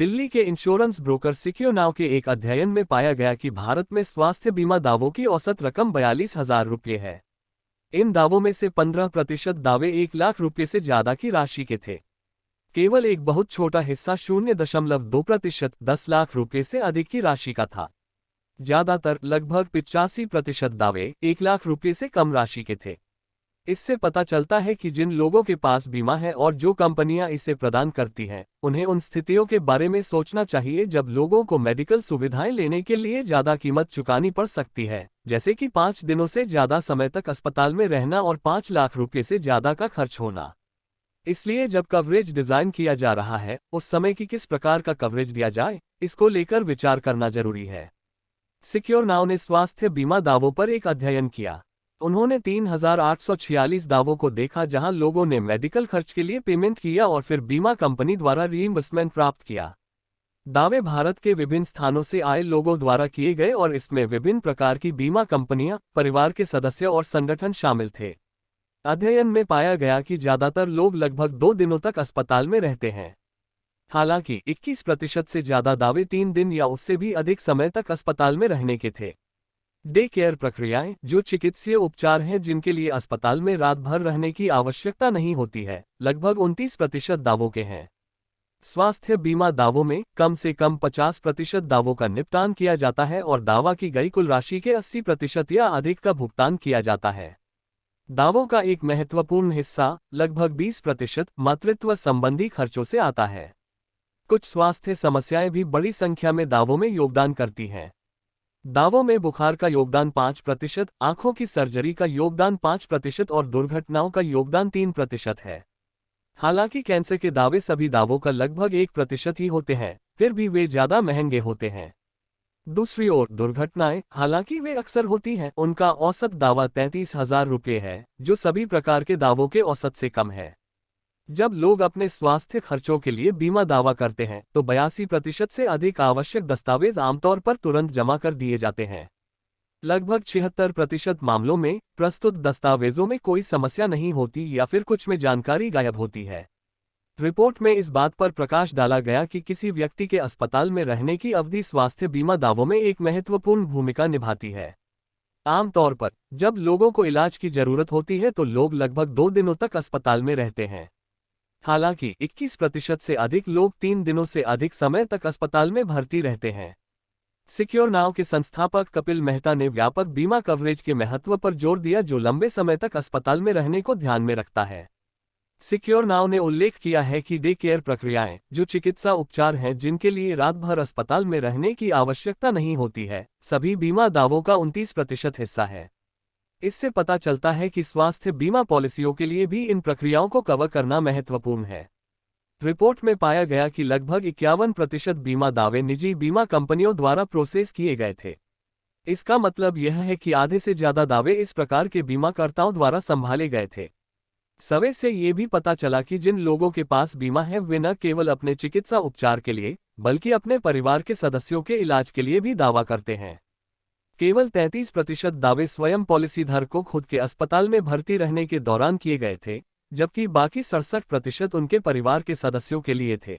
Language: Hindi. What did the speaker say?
दिल्ली के इंश्योरेंस ब्रोकर सिक्योर नाउ के एक अध्ययन में पाया गया कि भारत में स्वास्थ्य बीमा दावों की औसत रकम 42,000 रुपये है। इन दावों में से 15% दावे 1 लाख रुपये से ज्यादा की राशि के थे। केवल एक बहुत छोटा हिस्सा 0.2% 10 लाख रुपये से अधिक की राशि का था। ज्यादातर लगभग 85% दावे 1 लाख रुपये से कम राशि के थे। इससे पता चलता है कि जिन लोगों के पास बीमा है और जो कंपनियां इसे प्रदान करती हैं, उन्हें उन स्थितियों के बारे में सोचना चाहिए जब लोगों को मेडिकल सुविधाएं लेने के लिए ज्यादा कीमत चुकानी पड़ सकती है, जैसे कि 5 दिनों से ज्यादा समय तक अस्पताल में रहना और 5 लाख रुपये से ज्यादा का खर्च होना। इसलिए जब कवरेज डिजाइन किया जा रहा है, उस समय की किस प्रकार का कवरेज दिया जाए, इसको लेकर विचार करना जरूरी है। सिक्योर नाउ ने स्वास्थ्य बीमा दावों पर एक अध्ययन किया। उन्होंने 3,846 दावों को देखा जहां लोगों ने मेडिकल खर्च के लिए पेमेंट किया और फिर बीमा कंपनी द्वारा रीइंबर्समेंट प्राप्त किया। दावे भारत के विभिन्न स्थानों से आए लोगों द्वारा किए गए और इसमें विभिन्न प्रकार की बीमा कंपनियां, परिवार के सदस्य और संगठन शामिल थे। अध्ययन में पाया गया कि ज्यादातर लोग लगभग 2 दिनों तक अस्पताल में रहते हैं। हालांकि 21% से ज्यादा दावे 3 दिन या उससे भी अधिक समय तक अस्पताल में रहने के थे। डे केयर प्रक्रियाएं, जो चिकित्सीय उपचार हैं जिनके लिए अस्पताल में रात भर रहने की आवश्यकता नहीं होती है, लगभग 29% दावों के हैं। स्वास्थ्य बीमा दावों में कम से कम 50% दावों का निपटान किया जाता है और दावा की गई कुल राशि के 80% या अधिक का भुगतान किया जाता है। दावों का एक महत्वपूर्ण हिस्सा, लगभग 20%, मातृत्व संबंधी खर्चों से आता है। कुछ स्वास्थ्य समस्याएं भी बड़ी संख्या में दावों में योगदान करती हैं। दावों में बुखार का योगदान 5%, आंखों की सर्जरी का योगदान 5% और दुर्घटनाओं का योगदान 3% है। हालांकि कैंसर के दावे सभी दावों का लगभग 1% ही होते हैं, फिर भी वे ज्यादा महंगे होते हैं। दूसरी ओर दुर्घटनाएं, हालांकि वे अक्सर होती हैं, उनका औसत दावा 33,000 रुपये है, जो सभी प्रकार के दावों के औसत से कम है। जब लोग अपने स्वास्थ्य खर्चों के लिए बीमा दावा करते हैं तो 82% से अधिक आवश्यक दस्तावेज आमतौर पर तुरंत जमा कर दिए जाते हैं। लगभग 76% मामलों में प्रस्तुत दस्तावेजों में कोई समस्या नहीं होती या फिर कुछ में जानकारी गायब होती है। रिपोर्ट में इस बात पर प्रकाश डाला गया कि किसी व्यक्ति के अस्पताल में रहने की अवधि स्वास्थ्य बीमा दावों में एक महत्वपूर्ण भूमिका निभाती है। आमतौर पर जब लोगों को इलाज की जरूरत होती है तो लोग लगभग 2 दिनों तक अस्पताल में रहते हैं। हालांकि 21% से अधिक लोग 3 दिनों से अधिक समय तक अस्पताल में भर्ती रहते हैं। सिक्योर नाउ के संस्थापक कपिल मेहता ने व्यापक बीमा कवरेज के महत्व पर जोर दिया, जो लंबे समय तक अस्पताल में रहने को ध्यान में रखता है। सिक्योर नाउ ने उल्लेख किया है कि डे केयर प्रक्रियाएं, जो चिकित्सा उपचार हैं जिनके लिए रात भर अस्पताल में रहने की आवश्यकता नहीं होती है, सभी बीमा दावों का 29% हिस्सा है। इससे पता चलता है कि स्वास्थ्य बीमा पॉलिसियों के लिए भी इन प्रक्रियाओं को कवर करना महत्वपूर्ण है। रिपोर्ट में पाया गया कि लगभग 51% बीमा दावे निजी बीमा कंपनियों द्वारा प्रोसेस किए गए थे। इसका मतलब यह है कि आधे से ज्यादा दावे इस प्रकार के बीमाकर्ताओं द्वारा संभाले गए थे। सर्वे से ये भी पता चला कि जिन लोगों के पास बीमा है वे न केवल अपने चिकित्सा उपचार के लिए, बल्कि अपने परिवार के सदस्यों के इलाज के लिए भी दावा करते हैं। केवल 33% दावे स्वयं पॉलिसीधारक को खुद के अस्पताल में भर्ती रहने के दौरान किए गए थे, जबकि बाकी 67% उनके परिवार के सदस्यों के लिए थे।